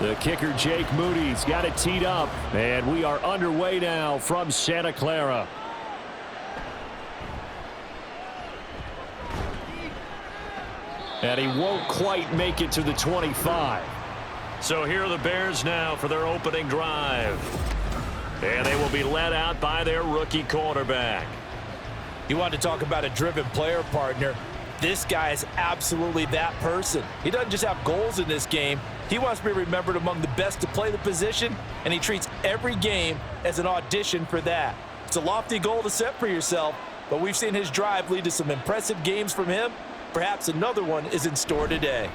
The kicker, Jake Moody's got it teed up. And we are underway now from Santa Clara. And he won't quite make it to the 25. So here are the Bears now for their opening drive. And they will be led out by their rookie quarterback. You want to talk about a driven player, partner. This guy is absolutely that person. He doesn't just have goals in this game. He wants to be remembered among the best to play the position, and he treats every game as an audition for that. It's a lofty goal to set for yourself, but we've seen his drive lead to some impressive games from him. Perhaps another one is in store today.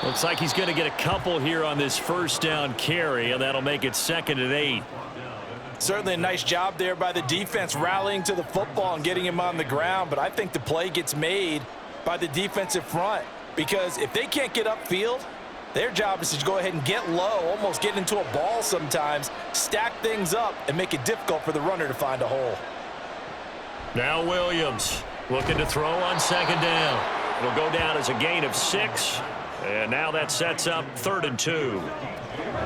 Looks like he's going to get a couple here on this first down carry, and that'll make it 2nd and 8. Certainly a nice job there by the defense rallying to the football and getting him on the ground, but I think the play gets made by the defensive front because if they can't get upfield, their job is to go ahead and get low, almost get into a ball sometimes, stack things up, and make it difficult for the runner to find a hole. Now Williams looking to throw on 2nd down. It'll go down as a gain of 6, and now that sets up 3rd and 2.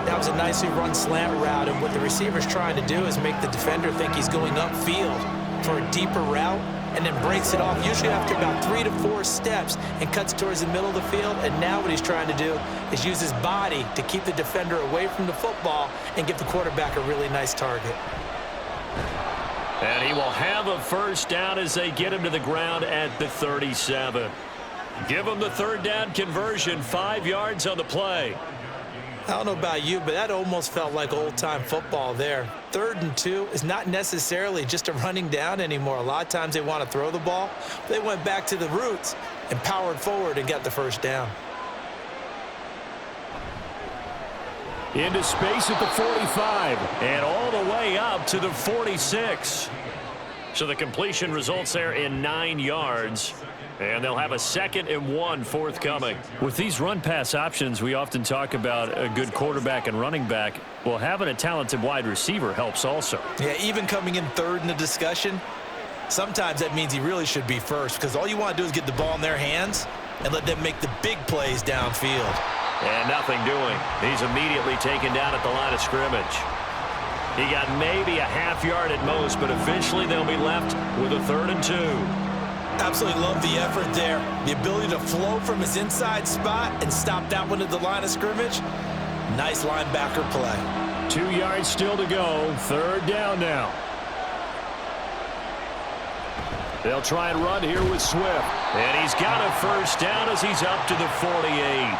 That was a nicely run slant route, and what the receiver's trying to do is make the defender think he's going upfield for a deeper route and then breaks it off, usually after about 3 to 4 steps, and cuts towards the middle of the field. And now what he's trying to do is use his body to keep the defender away from the football and give the quarterback a really nice target. And he will have a first down as they get him to the ground at the 37. Give him the 3rd down conversion, 5 yards on the play. I don't know about you, but that almost felt like old-time football there. 3rd and 2 is not necessarily just a running down anymore. A lot of times they want to throw the ball. They went back to the roots and powered forward and got the first down. Into space at the 45 and all the way up to the 46. So the completion results there in 9 yards. And they'll have a 2nd and 1 forthcoming. With these run-pass options, we often talk about a good quarterback and running back. Well, having a talented wide receiver helps also. Yeah, even coming in 3rd in the discussion, sometimes that means he really should be first because all you want to do is get the ball in their hands and let them make the big plays downfield. And nothing doing. He's immediately taken down at the line of scrimmage. He got maybe a half yard at most, but eventually they'll be left with a 3rd and 2. Absolutely love the effort there. The ability to flow from his inside spot and stop that one at the line of scrimmage. Nice linebacker play. 2 yards still to go. 3rd down now. They'll try and run here with Swift. And he's got a first down as he's up to the 48.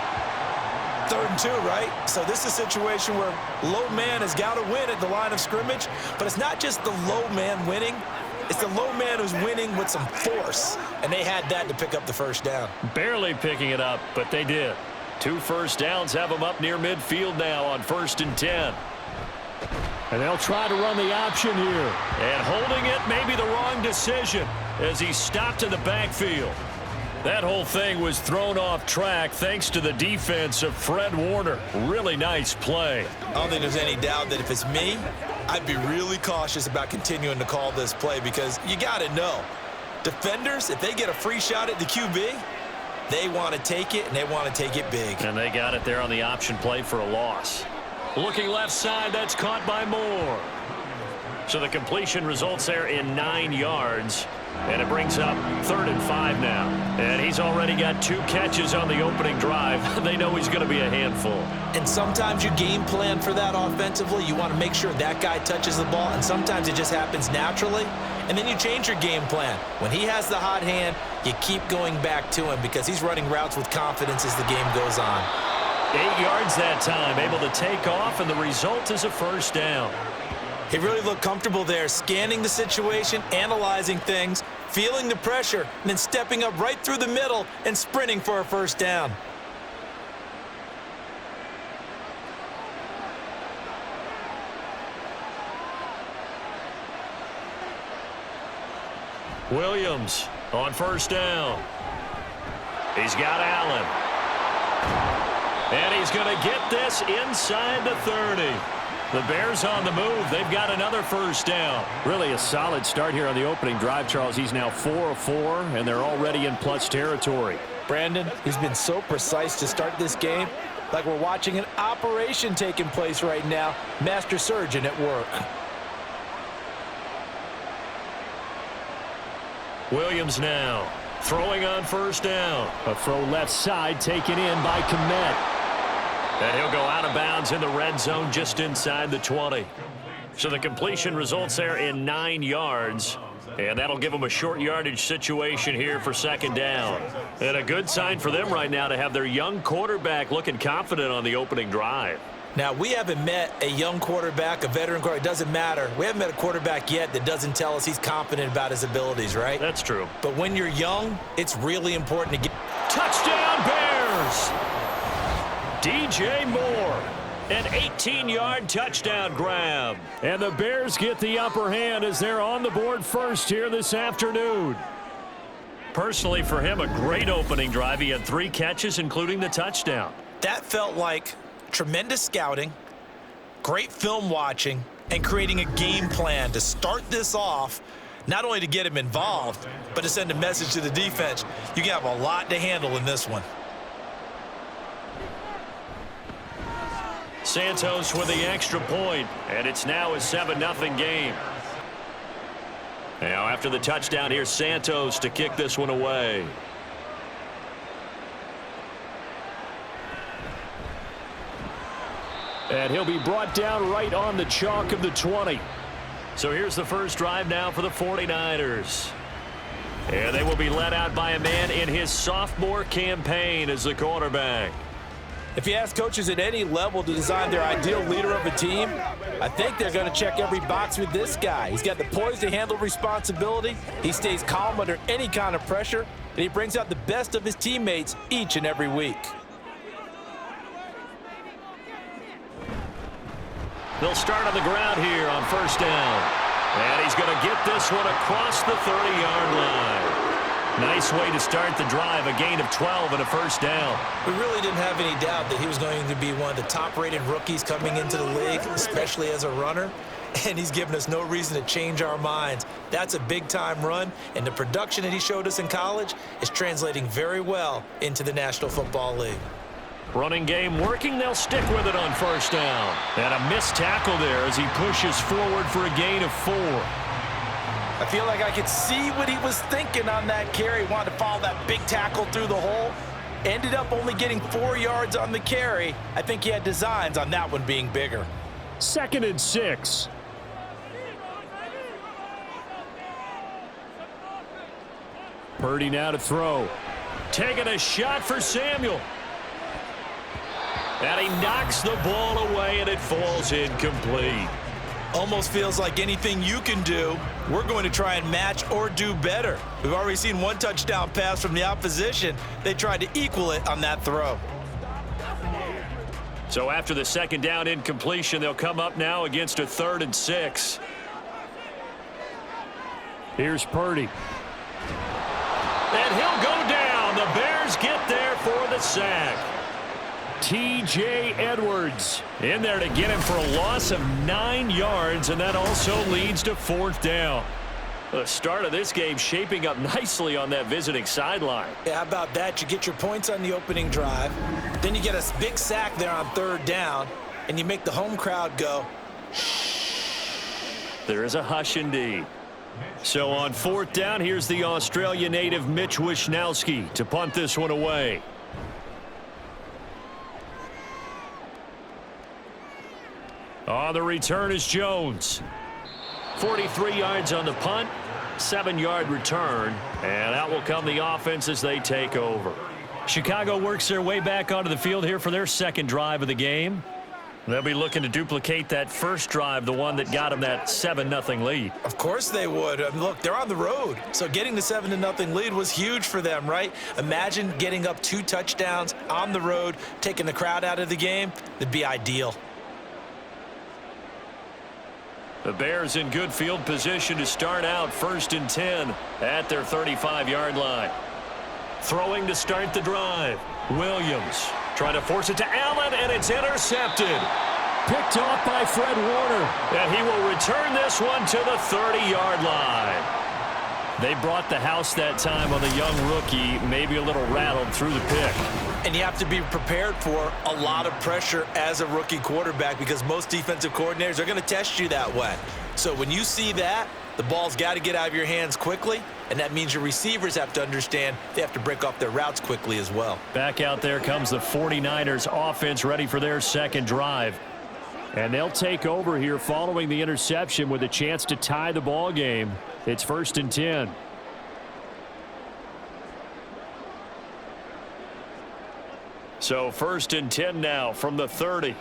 3rd and 2, right? So this is a situation where low man has got to win at the line of scrimmage, but it's not just the low man winning. It's the low man who's winning with some force, and they had that to pick up the first down. Barely picking it up, but they did. 2 first downs have them up near midfield now on 1st and 10. And they'll try to run the option here. And holding it may be the wrong decision as he's stopped in the backfield. That whole thing was thrown off track thanks to the defense of Fred Warner. Really nice play. I don't think there's any doubt that if it's me, I'd be really cautious about continuing to call this play because you got to know, defenders, if they get a free shot at the QB, they want to take it, and they want to take it big. And they got it there on the option play for a loss. Looking left side, that's caught by Moore. So the completion results there in 9 yards. And it brings up 3rd and 5 now. And he's already got 2 catches on the opening drive. They know he's going to be a handful. And sometimes you game plan for that offensively. You want to make sure that guy touches the ball, and sometimes it just happens naturally. And then you change your game plan. When he has the hot hand, you keep going back to him because he's running routes with confidence as the game goes on. 8 yards that time, able to take off, and the result is a first down. He really looked comfortable there, scanning the situation, analyzing things, feeling the pressure, and then stepping up right through the middle and sprinting for a first down. Williams on first down. He's got Allen. And he's going to get this inside the 30. The Bears on the move. They've got another first down. Really a solid start here on the opening drive, Charles. He's now 4 of 4, and they're already in plus territory. Brandon, he's been so precise to start this game, like we're watching an operation taking place right now. Master surgeon at work. Williams now throwing on first down. A throw left side taken in by Komet. And he'll go out of bounds in the red zone just inside the 20. So the completion results there in 9 yards. And that'll give them a short yardage situation here for second down. And a good sign for them right now to have their young quarterback looking confident on the opening drive. Now, we haven't met a young quarterback, a veteran quarterback. It doesn't matter. We haven't met a quarterback yet that doesn't tell us he's confident about his abilities, right? That's true. But when you're young, it's really important to get... Touchdown, Bears! DJ Moore. An 18-yard touchdown grab. And the Bears get the upper hand as they're on the board first here this afternoon. Personally, for him, a great opening drive. He had 3 catches, including the touchdown. That felt like tremendous scouting, great film watching, and creating a game plan to start this off, not only to get him involved, but to send a message to the defense. You can have a lot to handle in this one. Santos with the extra point, and it's now a 7-0 game. Now after the touchdown, here's Santos to kick this one away. And he'll be brought down right on the chalk of the 20. So here's the first drive now for the 49ers. And they will be led out by a man in his sophomore campaign as the quarterback. If you ask coaches at any level to design their ideal leader of a team, I think they're going to check every box with this guy. He's got the poise to handle responsibility. He stays calm under any kind of pressure, and he brings out the best of his teammates each and every week. They'll start on the ground here on first down. And he's going to get this one across the 30-yard line. Nice way to start the drive, a gain of 12 and a first down. We really didn't have any doubt that he was going to be one of the top-rated rookies coming into the league, especially as a runner. And he's given us no reason to change our minds. That's a big-time run, and the production that he showed us in college is translating very well into the National Football League. Running game working. They'll stick with it on first down. And a missed tackle there as he pushes forward for a gain of 4. I feel like I could see what he was thinking on that carry. Wanted to follow that big tackle through the hole. Ended up only getting 4 yards on the carry. I think he had designs on that one being bigger. 2nd and 6. Purdy now to throw. Taking a shot for Samuel. And he knocks the ball away, and it falls incomplete. Almost feels like anything you can do, we're going to try and match or do better. We've already seen 1 touchdown pass from the opposition. They tried to equal it on that throw. So after the 2nd down incompletion, they'll come up now against a 3rd and 6. Here's Purdy. And he'll go down. The Bears get there for the sack. T.J. Edwards in there to get him for a loss of 9 yards, and that also leads to 4th down. The start of this game shaping up nicely on that visiting sideline. Yeah, how about that? You get your points on the opening drive, then you get a big sack there on 3rd down, and you make the home crowd go, shh. There is a hush indeed. So on 4th down, here's the Australia native Mitch Wishnowsky to punt this one away. On the return is Jones. 43 yards on the punt, 7-yard return, and out will come the offense as they take over. Chicago works their way back onto the field here for their 2nd drive of the game. They'll be looking to duplicate that first drive, the one that got them that 7-0 lead. Of course they would. I mean, look, they're on the road, so getting the 7-0 lead was huge for them, right? Imagine getting up 2 touchdowns on the road, taking the crowd out of the game. That'd be ideal. The Bears in good field position to start out 1st and 10 at their 35-yard line. Throwing to start the drive. Williams trying to force it to Allen, and it's intercepted. Picked off by Fred Warner. And he will return this one to the 30-yard line. They brought the house that time on the young rookie, maybe a little rattled through the pick. And you have to be prepared for a lot of pressure as a rookie quarterback because most defensive coordinators are going to test you that way. So when you see that, the ball's got to get out of your hands quickly, and that means your receivers have to understand they have to break off their routes quickly as well. Back out there comes the 49ers offense ready for their second drive. And they'll take over here following the interception with a chance to tie the ball game. It's 1st and 10. So 1st and 10 now from the 30.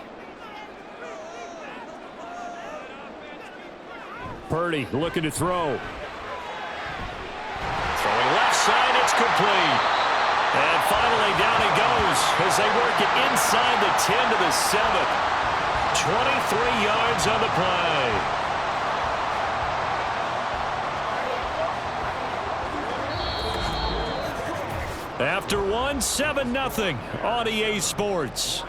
Purdy looking to throw. Throwing left side, it's complete. And finally down he goes as they work it inside the 10 to the 7. 23 yards on the play. After 7-0 on EA Sports.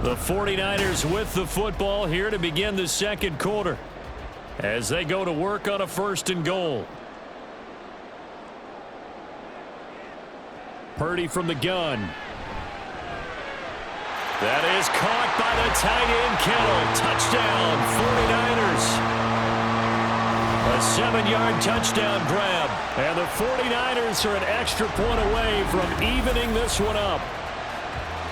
The 49ers with the football here to begin the second quarter as they go to work on a 1st and goal. Purdy from the gun. That is caught by the tight end Kittle. Touchdown, 49ers. A 7-yard touchdown grab. And the 49ers are an extra point away from evening this one up.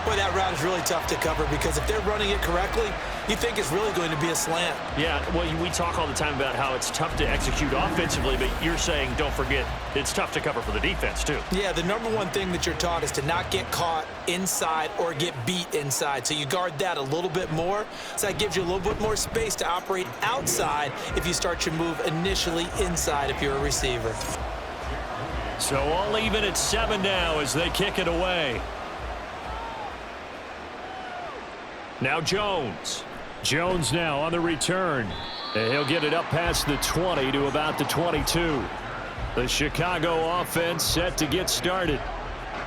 Boy, that route is really tough to cover because if they're running it correctly, you think it's really going to be a slant. Yeah, well, we talk all the time about how it's tough to execute offensively, but you're saying, don't forget, it's tough to cover for the defense, too. Yeah, the number one thing that you're taught is to not get caught inside or get beat inside. So you guard that a little bit more. So that gives you a little bit more space to operate outside if you start your move initially inside if you're a receiver. So all even at 7 now as they kick it away. Now Jones. Jones now on the return. And he'll get it up past the 20 to about the 22. The Chicago offense set to get started.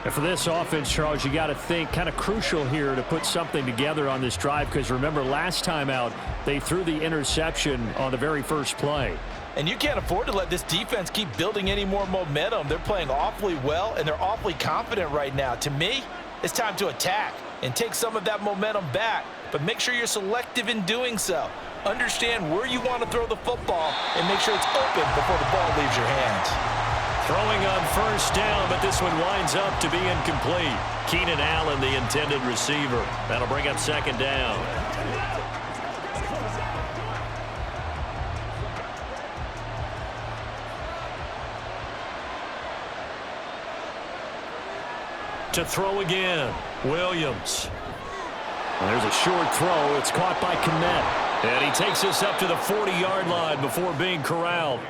And for this offense, Charles, you got to think kind of crucial here to put something together on this drive because remember last time out they threw the interception on the very first play. And you can't afford to let this defense keep building any more momentum. They're playing awfully well, and they're awfully confident right now. To me, it's time to attack and take some of that momentum back, but make sure you're selective in doing so. Understand where you want to throw the football and make sure it's open before the ball leaves your hands. Throwing on 1st down, but this one winds up to be incomplete. Keenan Allen, the intended receiver. That'll bring up 2nd down. To throw again, Williams. Well, there's a short throw. It's caught by Kmet. And he takes us up to the 40-yard line before being corralled.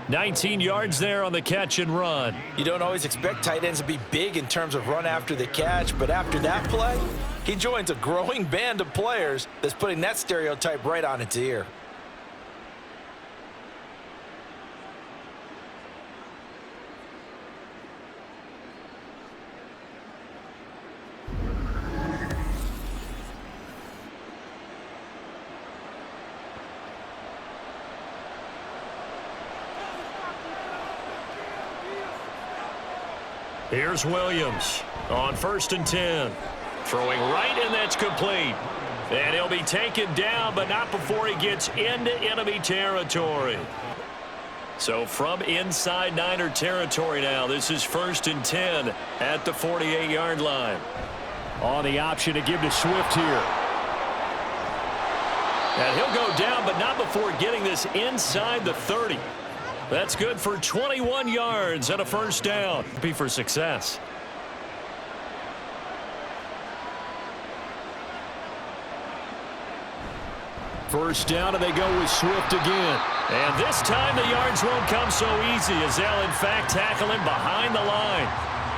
19 yards there on the catch and run. You don't always expect tight ends to be big in terms of run after the catch, but after that play, he joins a growing band of players that's putting that stereotype right on its ear. Here's Williams on 1st and 10. Throwing right, and that's complete. And he'll be taken down, but not before he gets into enemy territory. So from inside Niner territory now, this is 1st and 10 at the 48-yard line. On the option to give to Swift here. And he'll go down, but not before getting this inside the 30. That's good for 21 yards and a 1st down. Be for success. First down, and they go with Swift again. And this time the yards won't come so easy as they'll, in fact, tackle him behind the line.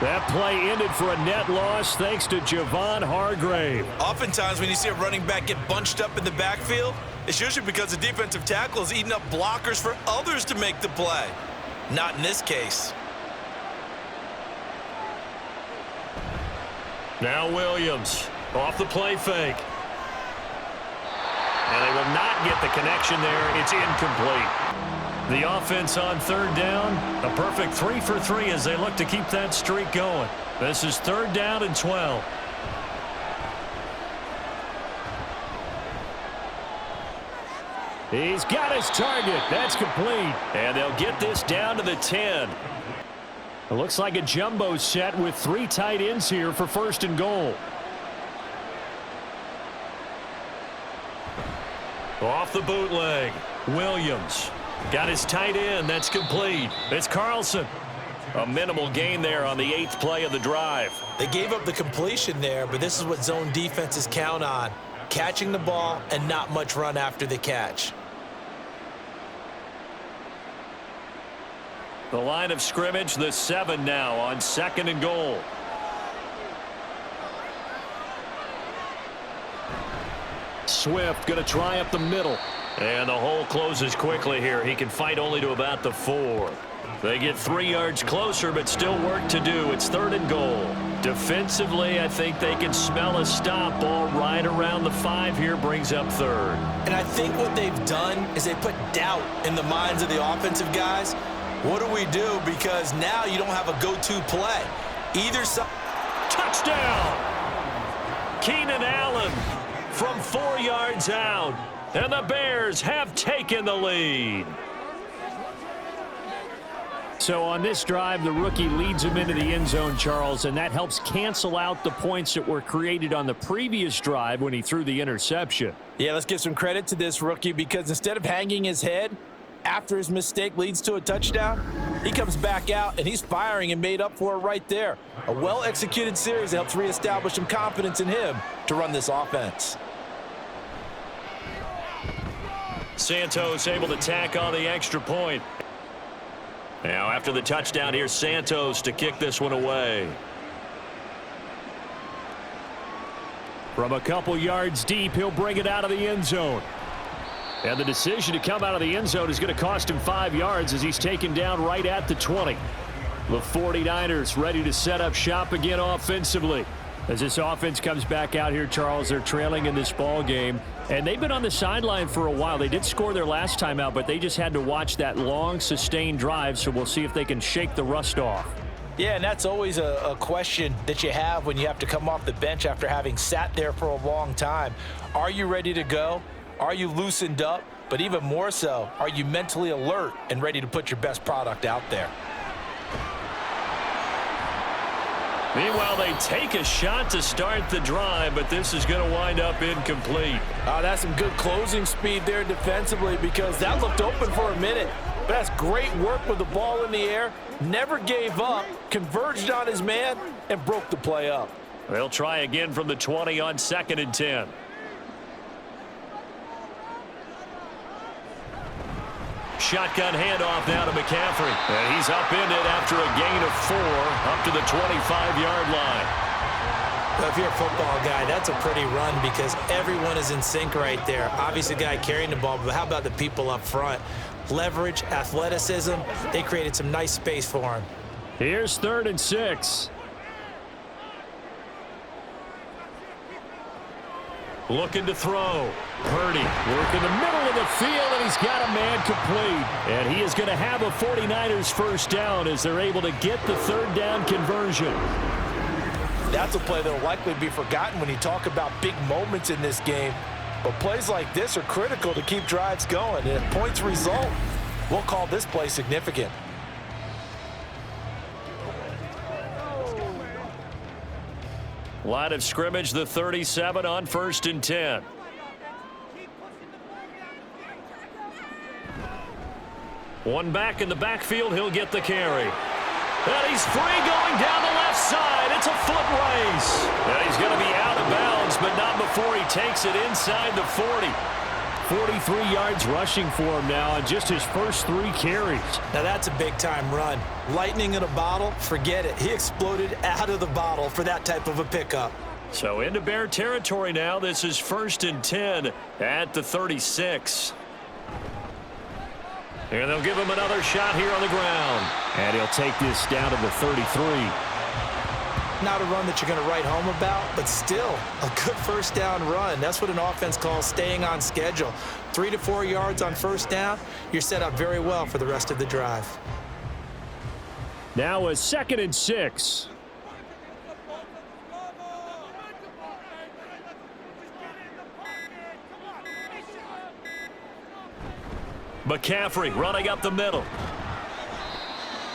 That play ended for a net loss thanks to Javon Hargrave. Oftentimes when you see a running back get bunched up in the backfield, it's usually because the defensive tackle is eating up blockers for others to make the play. Not in this case. Now Williams off the play fake. And they will not get the connection there. It's incomplete. The offense on third down, a perfect 3 for 3 as they look to keep that streak going. This is 3rd down and 12. He's got his target. That's complete. And they'll get this down to the 10. It looks like a jumbo set with 3 tight ends here for 1st and goal. Off the bootleg, Williams. Got his tight end. That's complete. It's Carlson. A minimal gain there on the 8th play of the drive. They gave up the completion there, but this is what zone defenses count on. Catching the ball and not much run after the catch. The line of scrimmage, the 7 now on 2nd and goal. Swift going to try up the middle. And the hole closes quickly here. He can fight only to about the 4. They get 3 yards closer, but still work to do. It's 3rd and goal. Defensively, I think they can smell a stop. Ball right around the 5 here, brings up 3rd. And I think what they've done is they put doubt in the minds of the offensive guys. What do we do? Because now you don't have a go-to play. Either side. Touchdown! Keenan Allen from 4 yards out. And the Bears have taken the lead. So on this drive, the rookie leads him into the end zone, Charles, and that helps cancel out the points that were created on the previous drive when he threw the interception. Yeah, let's give some credit to this rookie because instead of hanging his head after his mistake leads to a touchdown, he comes back out and he's firing and made up for it right there. A well-executed series that helps reestablish some confidence in him to run this offense. Santos able to tack on the extra point. Now after the touchdown, here's Santos to kick this one away. From a couple yards deep, he'll bring it out of the end zone. And the decision to come out of the end zone is going to cost him 5 yards as he's taken down right at the 20. The 49ers ready to set up shop again offensively. As this offense comes back out here, Charles, they're trailing in this ball game. And they've been on the sideline for a while. They did score their last time out, but they just had to watch that long, sustained drive, so we'll see if they can shake the rust off. Yeah, and that's always a question that you have when you have to come off the bench after having sat there for a long time. Are you ready to go? Are you loosened up? But even more so, are you mentally alert and ready to put your best product out there? Meanwhile, they take a shot to start the drive, but this is going to wind up incomplete. That's some good closing speed there defensively because that looked open for a minute. But that's great work with the ball in the air. Never gave up, converged on his man, and broke the play up. They'll try again from the 20 on 2nd and 10. Shotgun handoff now to McCaffrey. And he's upended after a gain of 4 up to the 25-yard line. Well, if you're a football guy, that's a pretty run because everyone is in sync right there. Obviously, the guy carrying the ball, but how about the people up front? Leverage, athleticism, they created some nice space for him. Here's 3rd and 6. Looking to throw. Purdy working the middle of the field, and he's got a man complete. And he is going to have a 49ers first down as they're able to get the 3rd down conversion. That's a play that will likely be forgotten when you talk about big moments in this game. But plays like this are critical to keep drives going. And if points result, we'll call this play significant. Line of scrimmage, the 37 on 1st and 10. One back in the backfield, he'll get the carry. And he's free going down the left side. It's a foot race. And he's going to be out of bounds, but not before he takes it inside the 40. 43 yards rushing for him now on just his first 3 carries. Now that's a big-time run. Lightning in a bottle, forget it. He exploded out of the bottle for that type of a pickup. So into Bear territory now. This is 1st and 10 at the 36. And they'll give him another shot here on the ground. And he'll take this down to the 33. not a run that you're going to write home about, but still a good first down run. That's what an offense calls staying on schedule. 3 to 4 yards on first down, you're set up very well for the rest of the drive. Now a 2nd and 6. McCaffrey running up the middle.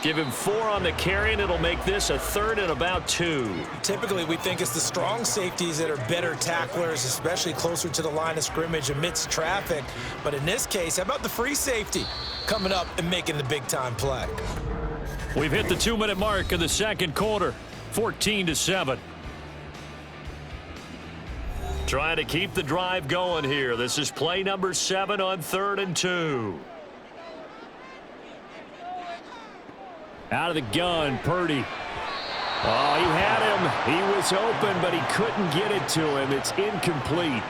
Give him 4 on the carry, and it'll make this a 3rd and about 2. Typically, we think it's the strong safeties that are better tacklers, especially closer to the line of scrimmage amidst traffic. But in this case, how about the free safety coming up and making the big-time play? We've hit the 2-minute mark of the second quarter, 14-7. Trying to keep the drive going here. This is play number 7 on 3rd and 2. Out of the gun, Purdy. Oh, he had him. He was open, but he couldn't get it to him. It's incomplete.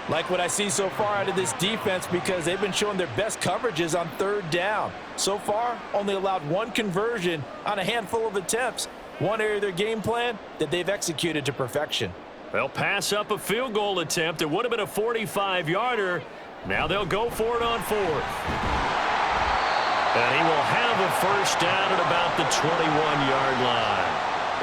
Like what I see so far out of this defense, because they've been showing their best coverages on 3rd down. So far, only allowed 1 conversion on a handful of attempts. One area of their game plan that they've executed to perfection. They'll pass up a field goal attempt. It would have been a 45-yarder. Now they'll go for it on 4th. And he will have a first down at about the 21-yard line.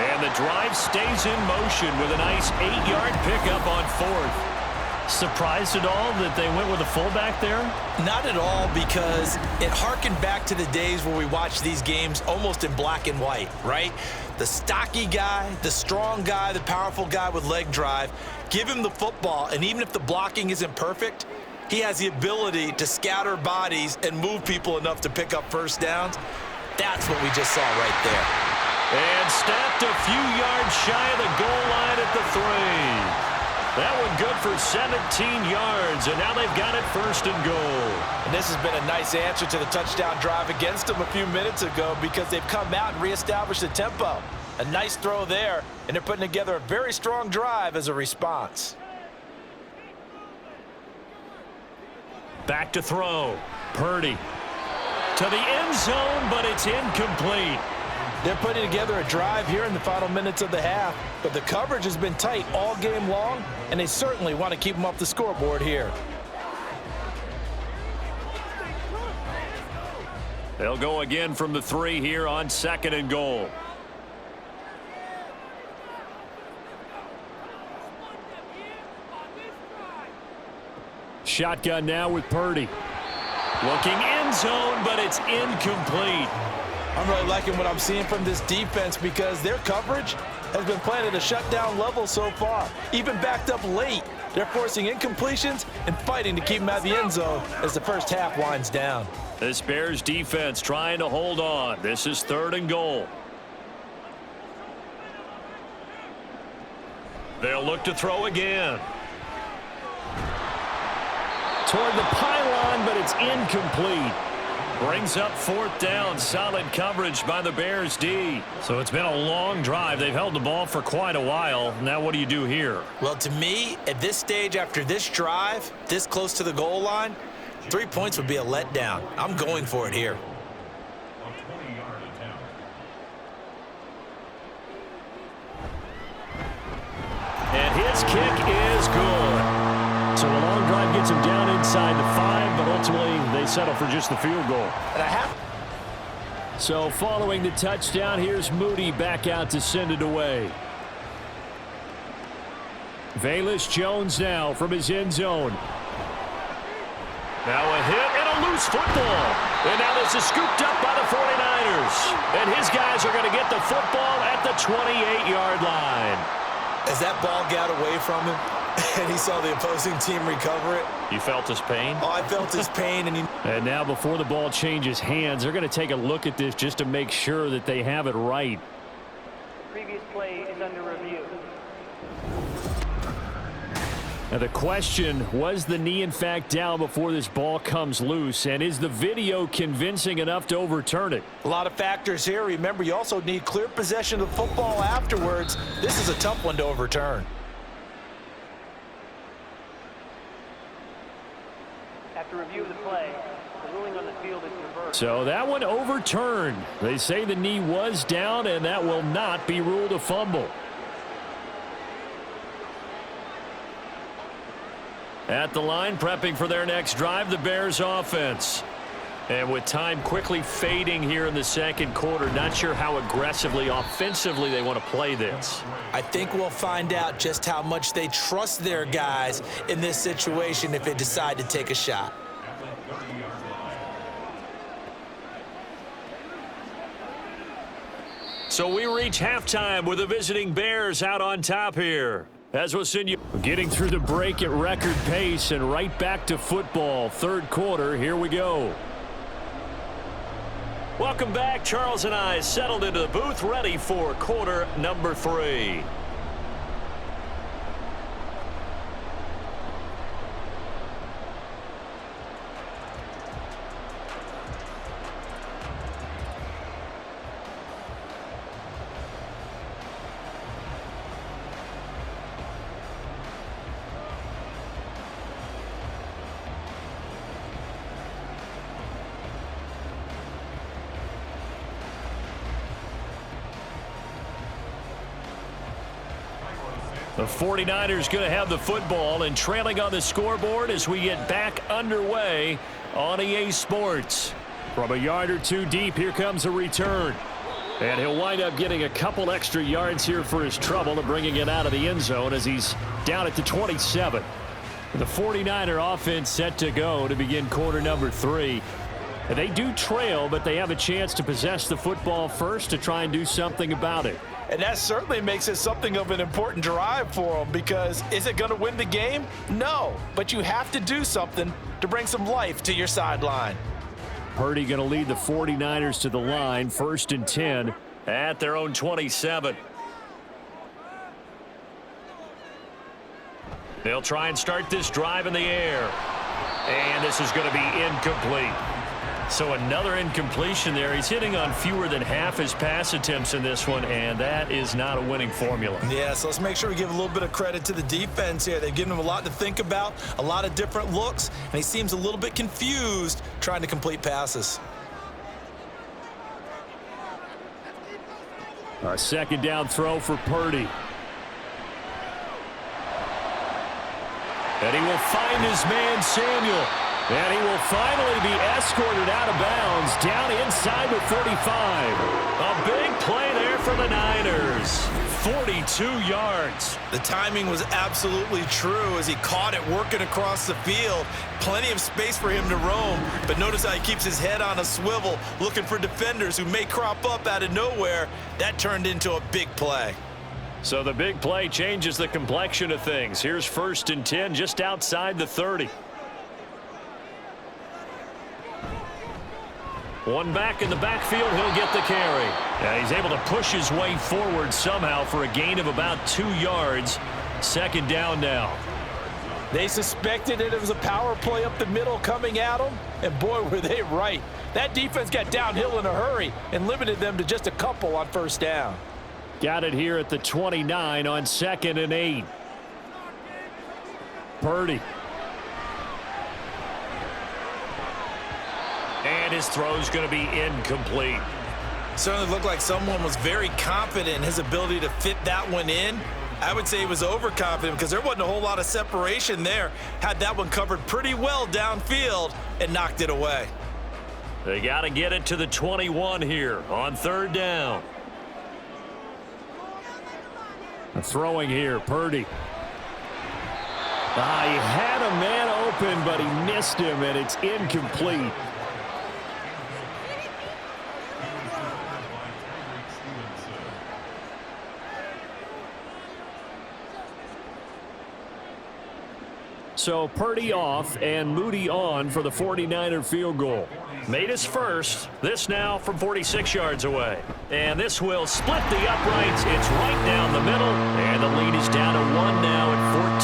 And the drive stays in motion with a nice 8-yard pickup on 4th. Surprised at all that they went with a fullback there? Not at all, because it harkened back to the days where we watched these games almost in black and white, right? The stocky guy, the strong guy, the powerful guy with leg drive. Give him the football, and even if the blocking isn't perfect, he has the ability to scatter bodies and move people enough to pick up first downs. That's what we just saw right there. And stopped a few yards shy of the goal line at the 3. That one good for 17 yards, and now they've got it 1st and goal. And this has been a nice answer to the touchdown drive against them a few minutes ago, because they've come out and reestablished the tempo. A nice throw there, and they're putting together a very strong drive as a response. Back to throw. Purdy to the end zone, but it's incomplete. They're putting together a drive here in the final minutes of the half, but the coverage has been tight all game long, and they certainly want to keep them off the scoreboard here. They'll go again from the 3 here on 2nd and goal. Shotgun now with Purdy. Looking end zone, but it's incomplete. I'm really liking what I'm seeing from this defense, because their coverage has been playing at a shutdown level so far. Even backed up late, they're forcing incompletions and fighting to keep them out of the end zone as the first half winds down. This Bears defense trying to hold on. This is 3rd and goal. They'll look to throw again. Toward the pylon, but it's incomplete. Brings up 4th down. Solid coverage by the Bears D. So it's been a long drive. They've held the ball for quite a while. Now what do you do here? Well, to me, at this stage, after this drive, this close to the goal line, 3 points would be a letdown. I'm going for it here. And his kick is good. So a long drive gets him down inside the 5, but ultimately they settle for just the field goal. So following the touchdown, here's Moody back out to send it away. Velus Jones now from his end zone. Now a hit and a loose football. And now this is scooped up by the 49ers. And his guys are going to get the football at the 28-yard line. As that ball got away from him, and he saw the opposing team recover it. You felt his pain? Oh, I felt his pain. And now before the ball changes hands, they're going to take a look at this just to make sure that they have it right. The previous play is under review. Now the question, was the knee in fact down before this ball comes loose? And is the video convincing enough to overturn it? A lot of factors here. Remember, you also need clear possession of the football afterwards. This is a tough one to overturn. After review of the play, the ruling on the field is reversed. So that one overturned. They say the knee was down, and that will not be ruled a fumble. At the line, prepping for their next drive, the Bears offense. And with time quickly fading here in the second quarter, not sure how aggressively, offensively they want to play this. I think we'll find out just how much they trust their guys in this situation if they decide to take a shot. So we reach halftime with the visiting Bears out on top here. As we'll send you getting through the break at record pace and right back to football. Third quarter, here we go. Welcome back. Charles and I settled into the booth, ready for quarter number 3. The 49ers going to have the football and trailing on the scoreboard as we get back underway on EA Sports. From a yard or two deep, here comes a return. And he'll wind up getting a couple extra yards here for his trouble and bringing it out of the end zone as he's down at the 27. The 49er offense set to go to begin quarter number 3. And they do trail, but they have a chance to possess the football first to try and do something about it. And that certainly makes it something of an important drive for them, because is it going to win the game? No, but you have to do something to bring some life to your sideline. Purdy going to lead the 49ers to the line, 1st and 10 at their own 27. They'll try and start this drive in the air. And this is going to be incomplete. So another incompletion there. He's hitting on fewer than half his pass attempts in this one, and that is not a winning formula. Yeah, so let's make sure we give a little bit of credit to the defense here. They've given him a lot to think about, a lot of different looks, and he seems a little bit confused trying to complete passes. A second down throw for Purdy. And he will find his man, Samuel. And he will finally be escorted out of bounds down inside the 35. A big play there for the Niners. 42 yards. The timing was absolutely true as he caught it working across the field. Plenty of space for him to roam, but notice how he keeps his head on a swivel looking for defenders who may crop up out of nowhere. That turned into a big play. So the big play changes the complexion of things. Here's 1st and 10 just outside the 30. One back in the backfield, he'll get the carry. Yeah, he's able to push his way forward somehow for a gain of about 2 yards. Second down now. They suspected it was a power play up the middle coming at them, and boy, were they right. That defense got downhill in a hurry and limited them to just a couple on 1st down. Got it here at the 29 on 2nd and 8. Purdy. And his throw's going to be incomplete. Certainly looked like someone was very confident in his ability to fit that one in. I would say he was overconfident because there wasn't a whole lot of separation there. Had that one covered pretty well downfield and knocked it away. They got to get it to the 21 here on 3rd down. Throwing here, Purdy. He had a man open, but he missed him, and it's incomplete. So Purdy off and Moody on for the 49er field goal. Made his first. This now from 46 yards away. And this will split the uprights. It's right down the middle. And the lead is down to 1 now at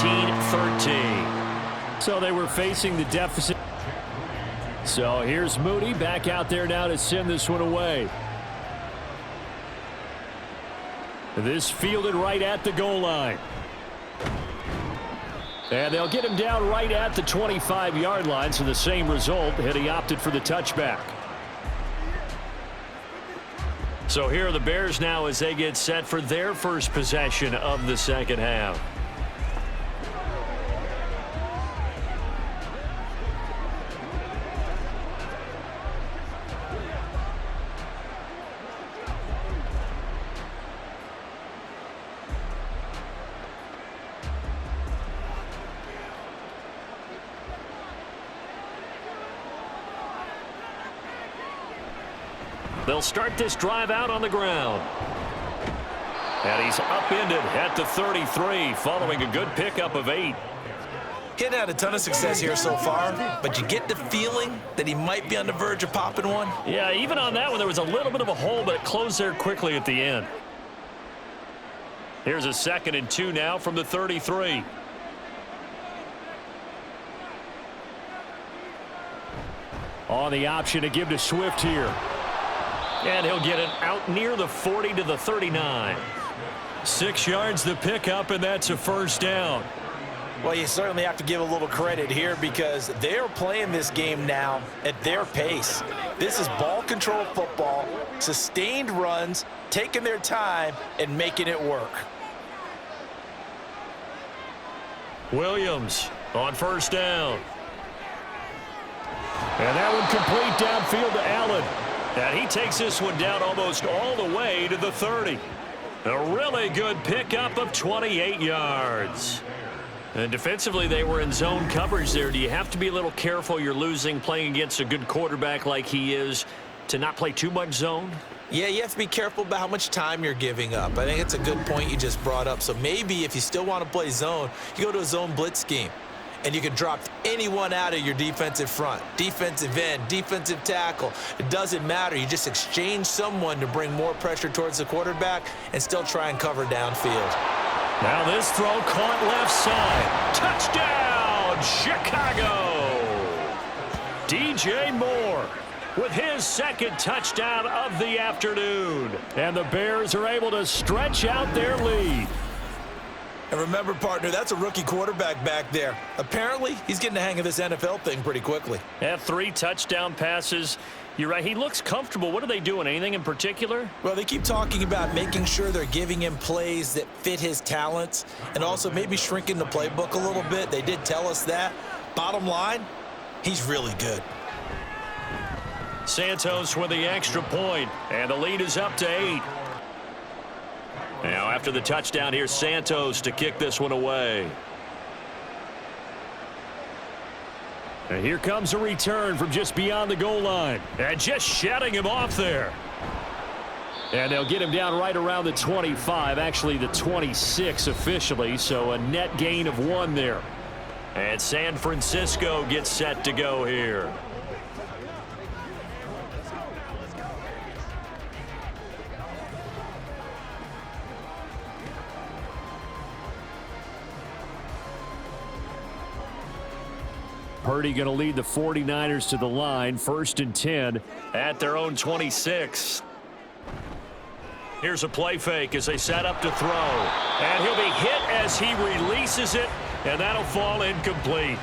14-13. So they were facing the deficit. So here's Moody back out there now to send this one away. This fielded right at the goal line. And they'll get him down right at the 25-yard line, so the same result, had he opted for the touchback. So here are the Bears now as they get set for their first possession of the second half. They'll start this drive out on the ground. And he's upended at the 33 following a good pickup of 8. He's had a ton of success here so far, but you get the feeling that he might be on the verge of popping one. Yeah, even on that one, there was a little bit of a hole, but it closed there quickly at the end. Here's a 2nd and 2 now from the 33. On the option to give to Swift here. And he'll get it out near the 40 to the 39. 6 yards the pickup, and that's a first down. Well, you certainly have to give a little credit here because they're playing this game now at their pace. This is ball control football, sustained runs, taking their time, and making it work. Williams on first down. And that one complete downfield to Allen. And he takes this one down almost all the way to the 30. A really good pickup of 28 yards. And defensively, they were in zone coverage there. Do you have to be a little careful you're losing playing against a good quarterback like he is to not play too much zone? Yeah, you have to be careful about how much time you're giving up. I think it's a good point you just brought up. So maybe if you still want to play zone, you go to a zone blitz scheme. And you can drop anyone out of your defensive front, defensive end, defensive tackle. It doesn't matter. You just exchange someone to bring more pressure towards the quarterback and still try and cover downfield. Now this throw caught left side. Touchdown, Chicago! DJ Moore with his 2nd touchdown of the afternoon. And the Bears are able to stretch out their lead. And remember, partner, that's a rookie quarterback back there. Apparently, he's getting the hang of this NFL thing pretty quickly. Had 3 touchdown passes. You're right, he looks comfortable. What are they doing? Anything in particular? Well, they keep talking about making sure they're giving him plays that fit his talents and also maybe shrinking the playbook a little bit. They did tell us that. Bottom line, he's really good. Santos with the extra point, and the lead is up to 8. Now after the touchdown, here's Santos to kick this one away. And here comes a return from just beyond the goal line. And just shutting him off there. And they'll get him down right around the 25, actually the 26 officially, so a net gain of 1 there. And San Francisco gets set to go here. Purdy going to lead the 49ers to the line. 1st and 10 at their own 26. Here's a play fake as they set up to throw. And he'll be hit as he releases it, and that'll fall incomplete.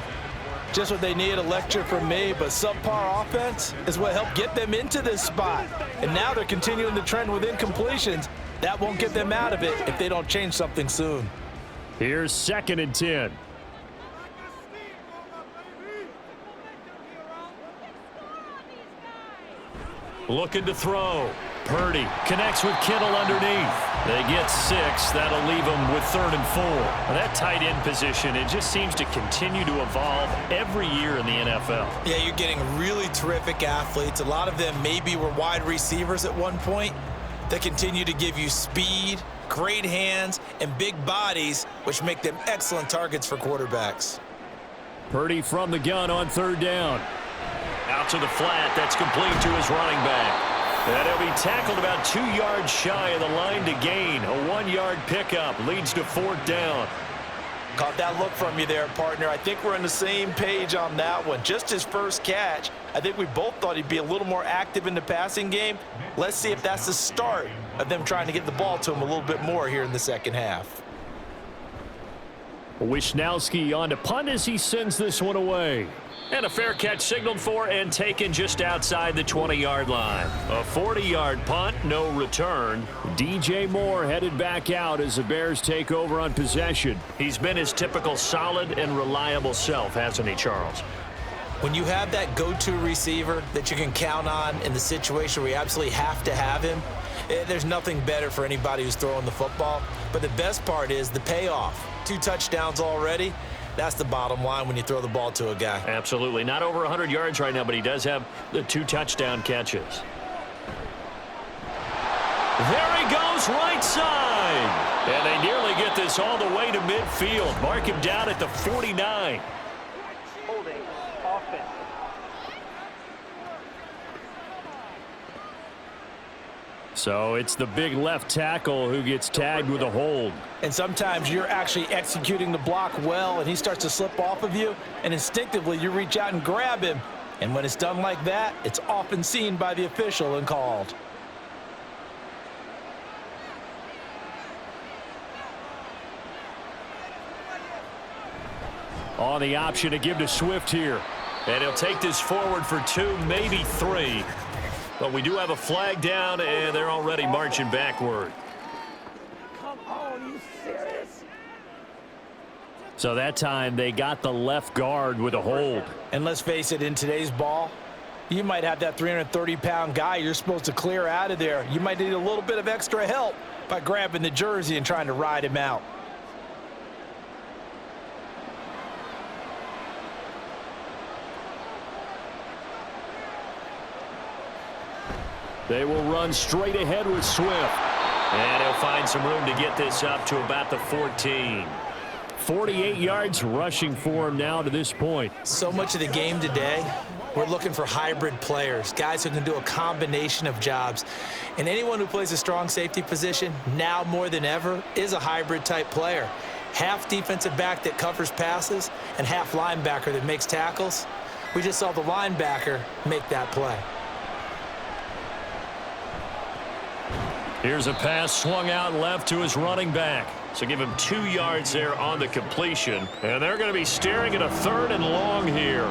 Just what they need, a lecture from me, but subpar offense is what helped get them into this spot. And now they're continuing the trend with incompletions. That won't get them out of it if they don't change something soon. Here's 2nd and 10. Looking to throw. Purdy connects with Kittle underneath. They get 6. That'll leave them with 3rd and 4. Now that tight end position, it just seems to continue to evolve every year in the NFL. Yeah, you're getting really terrific athletes. A lot of them maybe were wide receivers at one point. They continue to give you speed, great hands, and big bodies, which make them excellent targets for quarterbacks. Purdy from the gun on 3rd down. Out to the flat. That's complete to his running back. And he'll be tackled about 2 yards shy of the line to gain. A 1-yard pickup leads to 4th down. Caught that look from you there, partner. I think we're on the same page on that one. Just his first catch. I think we both thought he'd be a little more active in the passing game. Let's see if that's the start of them trying to get the ball to him a little bit more here in the second half. Wisnowski on to punt as he sends this one away. And a fair catch signaled for and taken just outside the 20-yard line. A 40-yard punt, no return. DJ Moore headed back out as the Bears take over on possession. He's been his typical solid and reliable self, hasn't he, Charles? When you have that go-to receiver that you can count on in the situation where you absolutely have to have him, there's nothing better for anybody who's throwing the football. But the best part is the payoff. 2 touchdowns already. That's the bottom line when you throw the ball to a guy. Absolutely. Not over 100 yards right now, but he does have the 2 touchdown catches. There he goes, right side. And they nearly get this all the way to midfield. Mark him down at the 49. Holding offense. So it's the big left tackle who gets tagged with a hold. And sometimes you're actually executing the block well, and he starts to slip off of you, and instinctively you reach out and grab him. And when it's done like that, it's often seen by the official and called. On the option to give to Swift here. And he'll take this forward for 2, maybe 3. But we do have a flag down, and they're already marching backward. Come on, you serious? So that time they got the left guard with a hold. And let's face it, in today's ball, you might have that 330-pound guy you're supposed to clear out of there. You might need a little bit of extra help by grabbing the jersey and trying to ride him out. They will run straight ahead with Swift. And he'll find some room to get this up to about the 14. 48 yards rushing for him now to this point. So much of the game today, we're looking for hybrid players, guys who can do a combination of jobs. And anyone who plays a strong safety position, now more than ever, is a hybrid type player. Half defensive back that covers passes and half linebacker that makes tackles. We just saw the linebacker make that play. Here's a pass swung out left to his running back. So give him 2 yards there on the completion. And they're going to be staring at a 3rd and long here.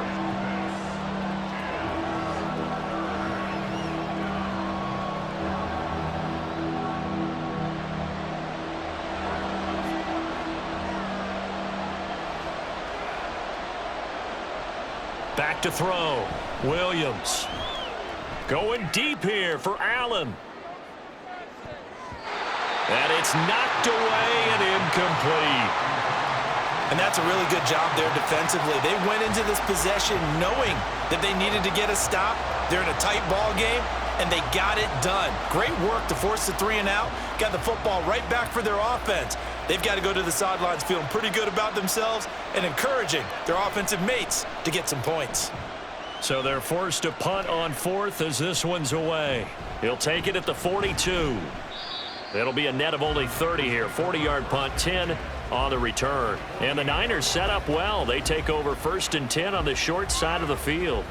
Back to throw. Williams. Going deep here for Allen. And it's knocked away and incomplete. And that's a really good job there defensively. They went into this possession knowing that they needed to get a stop. They're in a tight ball game, and they got it done. Great work to force the 3 and out. Got the football right back for their offense. They've got to go to the sidelines feeling pretty good about themselves and encouraging their offensive mates to get some points. So they're forced to punt on 4th as this one's away. He'll take it at the 42. It'll be a net of only 30 here. 40-yard punt, 10 on the return. And the Niners set up well. They take over 1st and 10 on the short side of the field.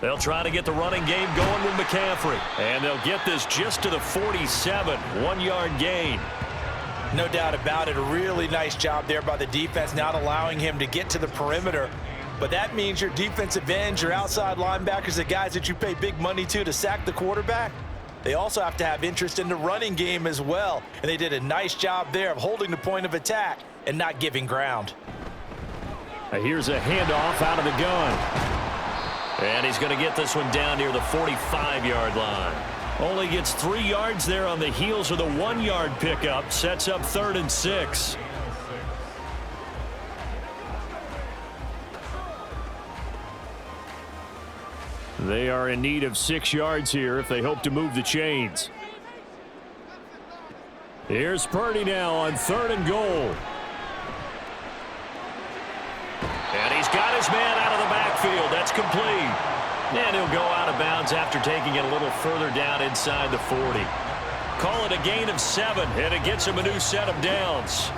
They'll try to get the running game going with McCaffrey. And they'll get this just to the 47. 1-yard gain. No doubt about it. A really nice job there by the defense, not allowing him to get to the perimeter. But that means your defensive ends, your outside linebackers, the guys that you pay big money to sack the quarterback, they also have to have interest in the running game as well. And they did a nice job there of holding the point of attack and not giving ground. Here's a handoff out of the gun. And he's going to get this one down near the 45-yard line. Only gets 3 yards there on the heels of the 1-yard pickup. Sets up 3rd and 6. They are in need of 6 yards here if they hope to move the chains. Here's Purdy now on 3rd and goal. And he's got his man out of the backfield. That's complete. And he'll go out of bounds after taking it a little further down inside the 40. Call it a gain of 7, and it gets him a new set of downs.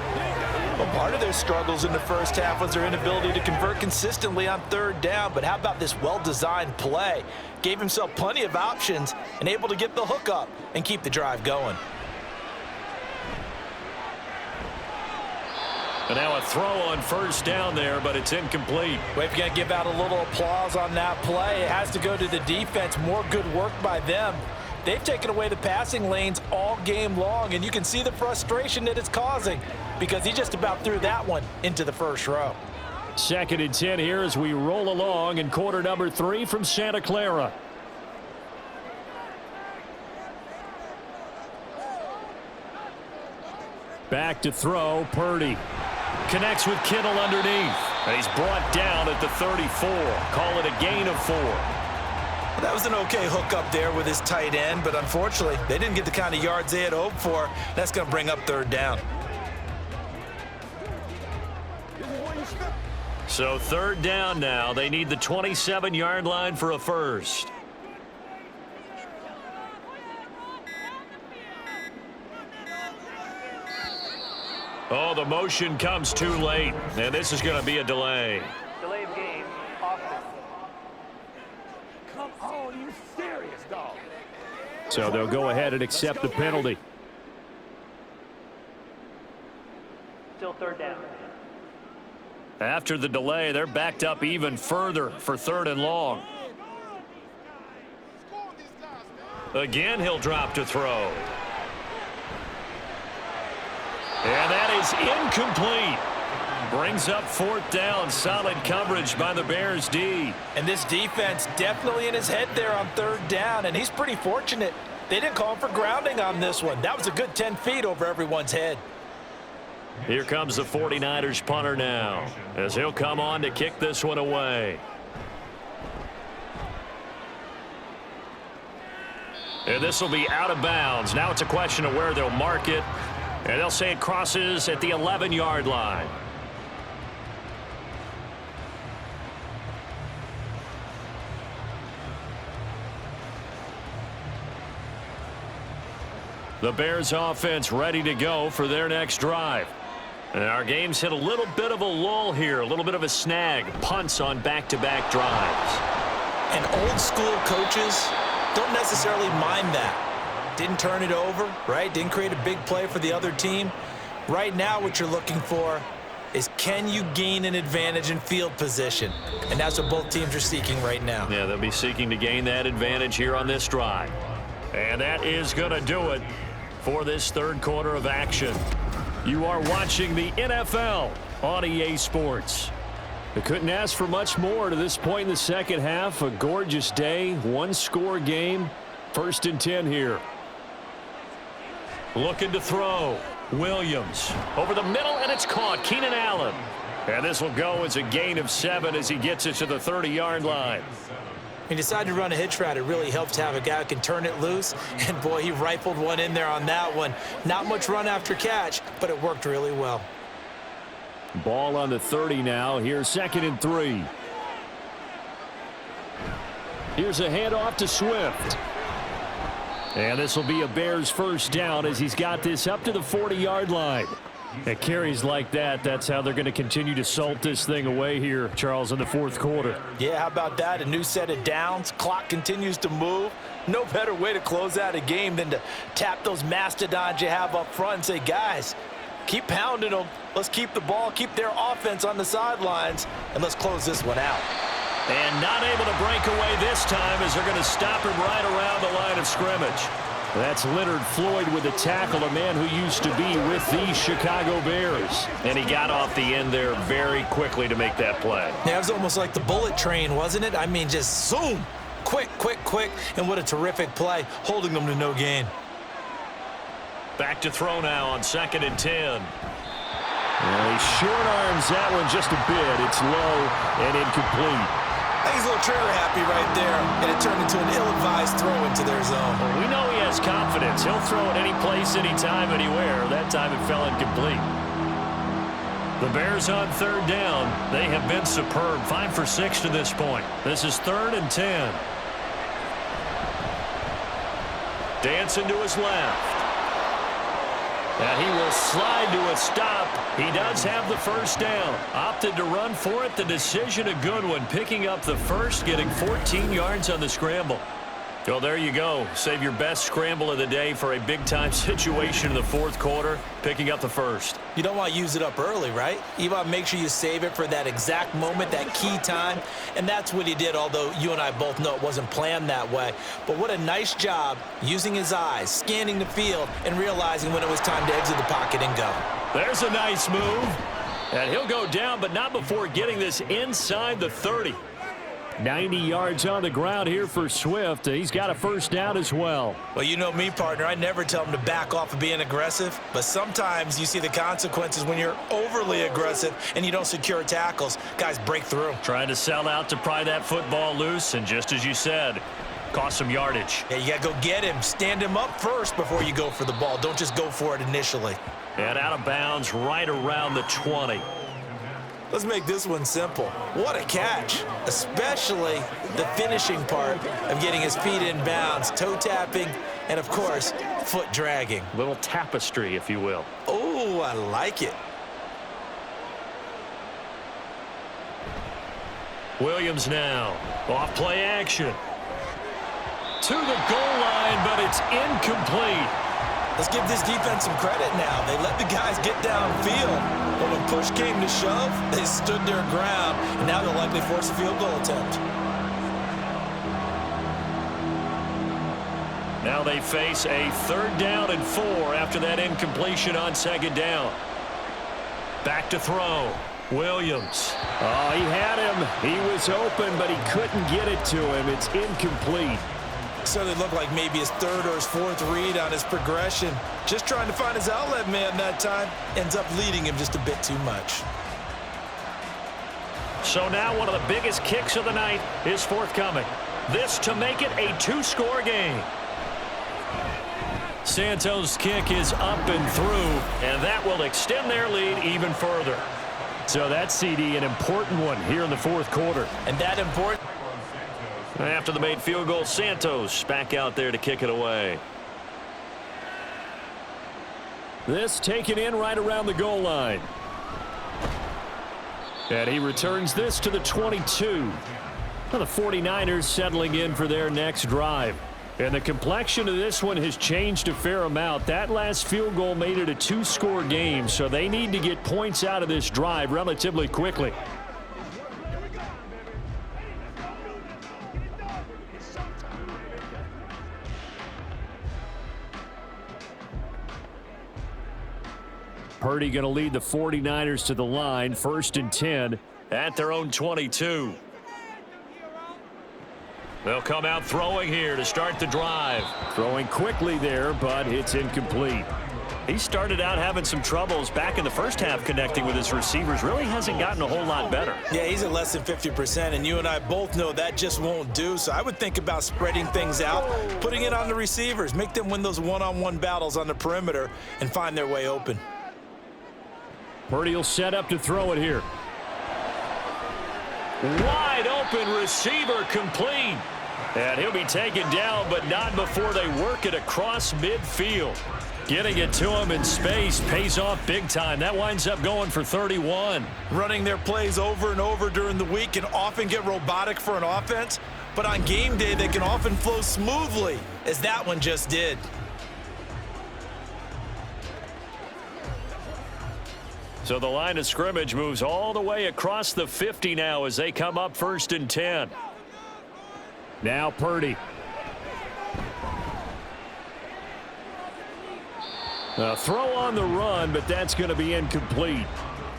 Well, part of their struggles in the first half was their inability to convert consistently on 3rd down. But how about this well-designed play? Gave himself plenty of options and able to get the hook up and keep the drive going. And now a throw on 1st down there, but it's incomplete. Well, if you're going to give out a little applause on that play, it has to go to the defense. More good work by them. they've taken away the passing lanes all game long, and you can see the frustration that it's causing because he just about threw that one into the first row. 2nd and 10 here as we roll along in quarter number 3 from Santa Clara. Back to throw, Purdy. Connects with Kittle underneath. And he's brought down at the 34. Call it a gain of 4. That was an okay hookup there with his tight end, but unfortunately, they didn't get the kind of yards they had hoped for. That's going to bring up 3rd down. So 3rd down now. They need the 27-yard line for a first. Oh, the motion comes too late, and this is going to be a delay. Delay of game, offense. Come on, you serious, dog? So they'll go ahead and accept the penalty. Still 3rd down. After the delay, they're backed up even further for 3rd and long. Again, he'll drop to throw. And that is incomplete. Brings up 4th down. Solid coverage by the Bears D. And this defense definitely in his head there on 3rd down, and he's pretty fortunate. They didn't call him for grounding on this one. That was a good 10 feet over everyone's head. Here comes the 49ers punter now, as he'll come on to kick this one away. And this will be out of bounds. Now it's a question of where they'll mark it. And they'll say it crosses at the 11-yard line. The Bears offense ready to go for their next drive. And our game's hit a little bit of a lull here, a little bit of a snag. Punts on back-to-back drives. And old school coaches don't necessarily mind that. Didn't turn it over, right? Didn't create a big play for the other team. Right now what you're looking for is, can you gain an advantage in field position? And that's what both teams are seeking right now. Yeah, they'll be seeking to gain that advantage here on this drive. And that is going to do it for this 3rd quarter of action. You are watching the NFL on EA Sports. They couldn't ask for much more to this point in the 2nd half. A gorgeous day, 1-score game. 1st and 10 here. Looking to throw. Williams over the middle, and it's caught. Keenan Allen. And this will go as a gain of 7 as he gets it to the 30-yard line. He decided to run a hitch route. It really helps to have a guy who can turn it loose. And, boy, he rifled one in there on that one. Not much run after catch, but it worked really well. Ball on the 30 now. Here's 2nd and 3. Here's a handoff to Swift. And this will be a Bears 1st down as he's got this up to the 40-yard line. At carries like that, that's how they're going to continue to salt this thing away here, Charles, in the 4th quarter. Yeah, how about that? A new set of downs. Clock continues to move. No better way to close out a game than to tap those mastodons you have up front and say, guys, keep pounding them. Let's keep the ball, keep their offense on the sidelines, and let's close this one out. And not able to break away this time as they're going to stop him right around the line of scrimmage. That's Leonard Floyd with the tackle, a man who used to be with the Chicago Bears. And he got off the end there very quickly to make that play. Yeah, it was almost like the bullet train, wasn't it? I mean, just zoom, quick, quick, quick, and what a terrific play, holding them to no gain. Back to throw now on 2nd and 10. Well, he short arms that one just a bit. It's low and incomplete. I think he's a little trigger happy right there, and it turned into an ill-advised throw into their zone. Well, we know he has confidence. He'll throw it any place, anytime, anywhere. That time it fell incomplete. The Bears on 3rd down. They have been superb. 5 for 6 to this point. This is 3rd and 10. Dancing to his left. And he will slide to a stop. He does have the 1st down. Opted to run for it. The decision a good one. Picking up the 1st, getting 14 yards on the scramble. Well, there you go. Save your best scramble of the day for a big-time situation in the fourth quarter, picking up the first. You don't want to use it up early, right? You want to make sure you save it for that exact moment, that key time, and that's what he did, although you and I both know it wasn't planned that way. But what a nice job using his eyes, scanning the field, and realizing when it was time to exit the pocket and go. There's a nice move. And he'll go down, but not before getting this inside the 30. 90 yards on the ground here for Swift. He's got a first down as well. Well, you know me, partner. I never tell him to back off of being aggressive, but sometimes you see the consequences when you're overly aggressive and you don't secure tackles. Guys break through. Trying to sell out to pry that football loose, and just as you said, cost some yardage. Yeah, you got to go get him. Stand him up first before you go for the ball. Don't just go for it initially. And out of bounds right around the 20. Let's make this one simple. What a catch, especially the finishing part of getting his feet in bounds, toe tapping, and of course, foot dragging. Little tapestry, if you will. Oh, I like it. Williams now, off play action. To the goal line, but it's incomplete. Let's give this defense some credit now. They let the guys get downfield. But when push came to shove, they stood their ground, and now they'll likely force a field goal attempt. Now they face a 3rd down and 4 after that incompletion on 2nd down. Back to throw. Williams. Oh, he had him. He was open, but he couldn't get it to him. It's incomplete. So it looked like maybe his 3rd or his 4th read on his progression. Just trying to find his outlet man that time. Ends up leading him just a bit too much. So now one of the biggest kicks of the night is forthcoming. This to make it a 2-score game. Santos' kick is up and through, and that will extend their lead even further. So that's, CD, an important one here in the fourth quarter. And that important. After the made field goal, Santos back out there to kick it away. This taken in right around the goal line. And he returns this to the 22. Well, the 49ers settling in for their next drive. And the complexion of this one has changed a fair amount. That last field goal made it a 2-score game, so they need to get points out of this drive relatively quickly. Purdy going to lead the 49ers to the line, 1st and 10 at their own 22. They'll come out throwing here to start the drive. Throwing quickly there, but it's incomplete. He started out having some troubles back in the first half connecting with his receivers. Really hasn't gotten a whole lot better. Yeah, he's at less than 50%, and you and I both know that just won't do. So I would think about spreading things out, putting it on the receivers, make them win those one-on-one battles on the perimeter and find their way open. Purdy will set up to throw it here. Wide open receiver complete. And he'll be taken down, but not before they work it across midfield. Getting it to him in space pays off big time. That winds up going for 31. Running their plays over and over during the week can often get robotic for an offense, but on game day they can often flow smoothly, as that one just did. So the line of scrimmage moves all the way across the 50 now as they come up 1st and 10. Now Purdy. A throw on the run, but that's going to be incomplete.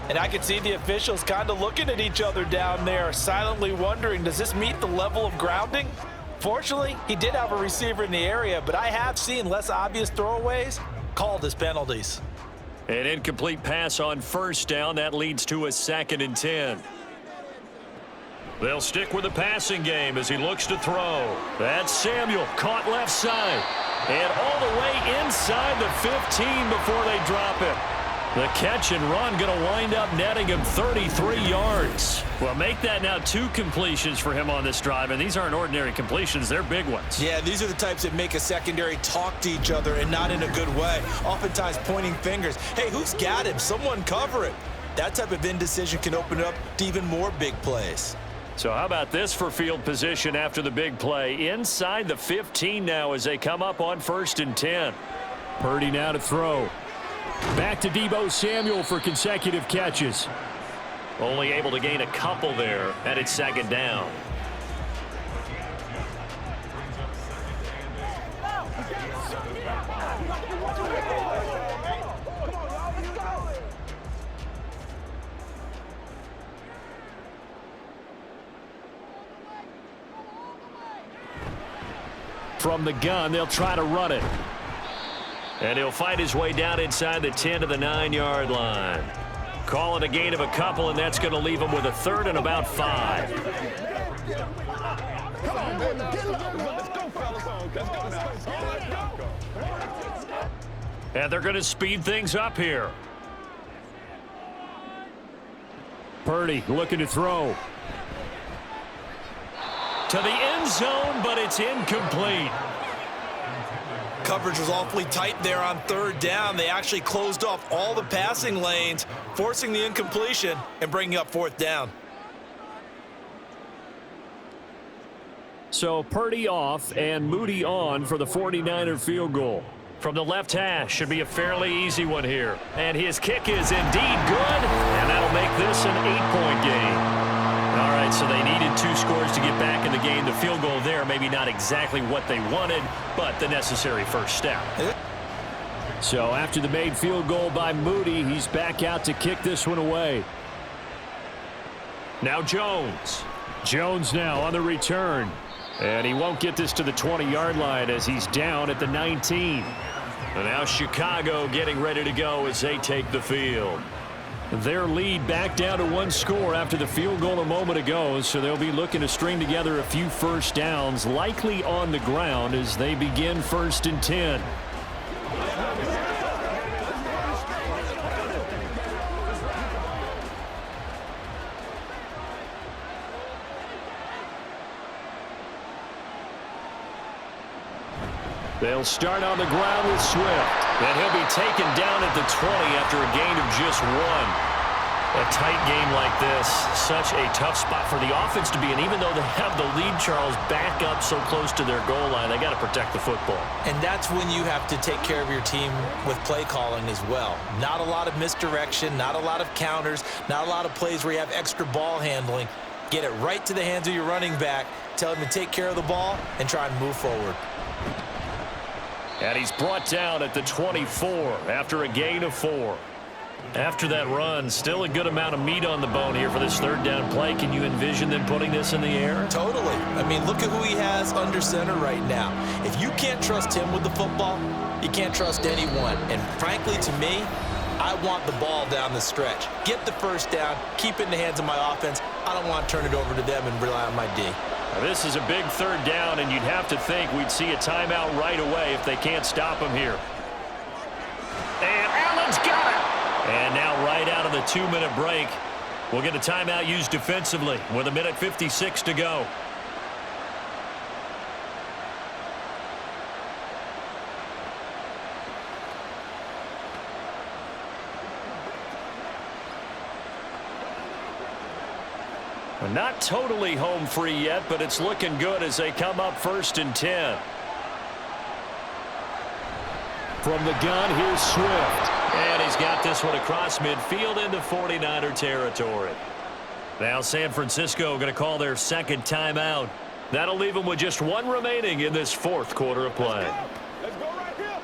And I can see the officials kind of looking at each other down there, silently wondering, does this meet the level of grounding? Fortunately, he did have a receiver in the area, but I have seen less obvious throwaways called as penalties. An incomplete pass on 1st down. That leads to a 2nd and 10. They'll stick with the passing game as he looks to throw. That's Samuel, caught left side. And all the way inside the 15 before they drop it. The catch and run going to wind up netting him 33 yards. Well, make that now 2 completions for him on this drive, and these aren't ordinary completions. They're big ones. Yeah, these are the types that make a secondary talk to each other and not in a good way. Oftentimes pointing fingers. Hey, who's got him? Someone cover it. That type of indecision can open up to even more big plays. So how about this for field position after the big play? Inside the 15 now as they come up on 1st and 10. Purdy now to throw. Back to Deebo Samuel for consecutive catches. Only able to gain a couple there, and it's 2nd down. From the gun, they'll try to run it. And he'll fight his way down inside the 10 to the 9-yard line. Call it a gain of a couple, and that's going to leave him with a 3rd and about 5. And they're going to speed things up here. Purdy looking to throw. To the end zone, but it's incomplete. Coverage was awfully tight there on 3rd down. They actually closed off all the passing lanes, forcing the incompletion and bringing up 4th down. So Purdy off and Moody on for the 49er field goal. From the left hash, should be a fairly easy one here. And his kick is indeed good, and that'll make this an 8-point game. All right, so they needed 2 scores to get back in the game. The field goal there, maybe not exactly what they wanted, but the necessary first step. So after the made field goal by Moody, he's back out to kick this one away. Now Jones. Jones now on the return. And he won't get this to the 20-yard line as he's down at the 19. And now Chicago getting ready to go as they take the field. Their lead back down to 1 score after the field goal a moment ago, so they'll be looking to string together a few first downs, likely on the ground as they begin 1st and 10. They'll start on the ground with Swift. And he'll be taken down at the 20 after a gain of just 1. A tight game like this, such a tough spot for the offense to be in. Even though they have the lead, Charles, back up so close to their goal line, they got to protect the football. And that's when you have to take care of your team with play calling as well. Not a lot of misdirection, not a lot of counters, not a lot of plays where you have extra ball handling. Get it right to the hands of your running back, tell him to take care of the ball, and try and move forward. And he's brought down at the 24 after a gain of 4. After that run, still a good amount of meat on the bone here for this 3rd down play. Can you envision them putting this in the air? Totally. I mean, look at who he has under center right now. If you can't trust him with the football, you can't trust anyone. And frankly, to me, I want the ball down the stretch. Get the first down, keep it in the hands of my offense. I don't want to turn it over to them and rely on my D. Now, this is a big 3rd down, and you'd have to think we'd see a timeout right away if they can't stop him here. And Allen's got it! And now right out of the 2-minute break, we'll get a timeout used defensively with 1:56 to go. Not totally home free yet, but it's looking good as they come up 1st and 10. From the gun, here's Swift. And he's got this one across midfield into 49er territory. Now San Francisco going to call their 2nd timeout. That'll leave them with just 1 remaining in this 4th quarter of play. Let's go right here.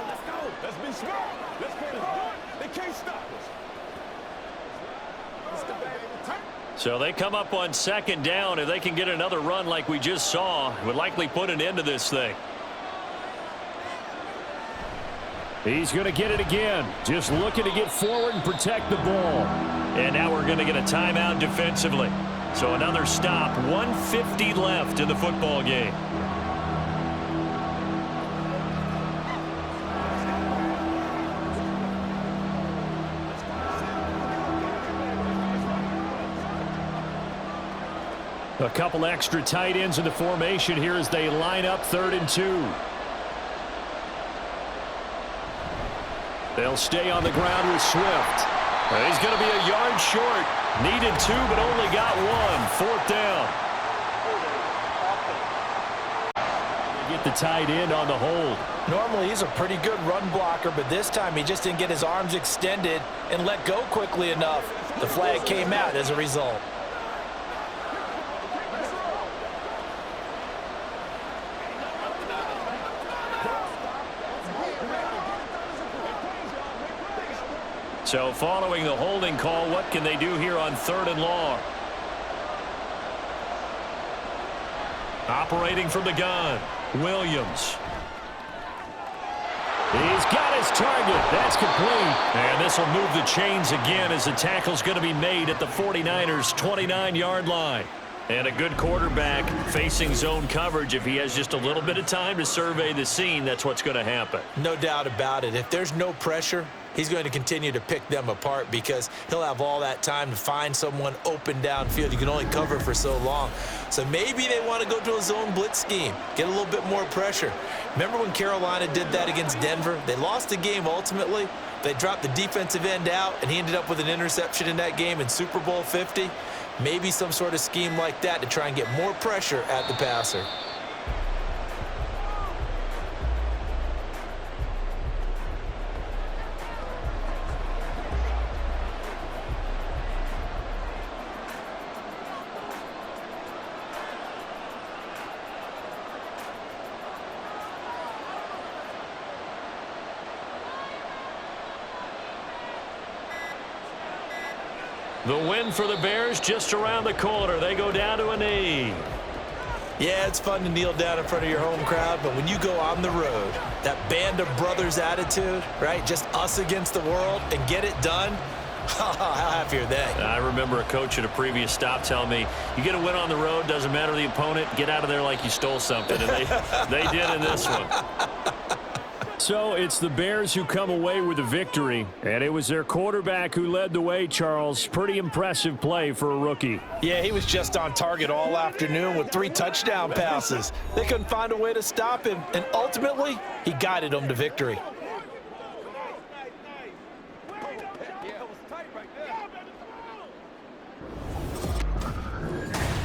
Let's go. Let's be smart. Let's play hard. They can't stop us. So they come up on 2nd down. If they can get another run like we just saw, it would likely put an end to this thing. He's going to get it again. Just looking to get forward and protect the ball. And now we're going to get a timeout defensively. So another stop. 1:50 left in the football game. A couple extra tight ends in the formation here as they line up 3rd and 2. They'll stay on the ground with Swift. He's going to be a yard short. Needed 2, but only got 1. 4th down. They get the tight end on the hold. Normally, he's a pretty good run blocker, but this time he just didn't get his arms extended and let go quickly enough. The flag came out as a result. So following the holding call, what can they do here on 3rd and long? Operating from the gun, Williams. He's got his target. That's complete. And this will move the chains again as the tackle's going to be made at the 49ers' 29-yard line. And a good quarterback facing zone coverage. If he has just a little bit of time to survey the scene, that's what's going to happen. No doubt about it. If there's no pressure, he's going to continue to pick them apart because he'll have all that time to find someone open downfield. You can only cover for so long. So maybe they want to go to a zone blitz scheme, get a little bit more pressure. Remember when Carolina did that against Denver? They lost the game ultimately. They dropped the defensive end out, and he ended up with an interception in that game in Super Bowl 50. Maybe some sort of scheme like that to try and get more pressure at the passer. The win for the Bears just around the corner. They go down to a knee. Yeah, it's fun to kneel down in front of your home crowd, but when you go on the road, that band of brothers attitude, right? Just us against the world and get it done. How happy are they? I remember a coach at a previous stop telling me, you get a win on the road, doesn't matter the opponent, get out of there like you stole something. And they did in this one. So it's the Bears who come away with the victory, and it was their quarterback who led the way, Charles. Pretty impressive play for a rookie. Yeah, he was just on target all afternoon with 3 touchdown passes. They couldn't find a way to stop him, and ultimately, he guided them to victory.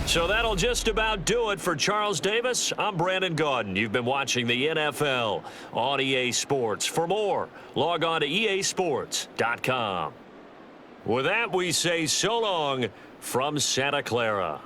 So that'll just about do it for Charles Davis. I'm Brandon Gaudin. You've been watching the NFL on EA Sports. For more, log on to easports.com. With that, we say so long from Santa Clara.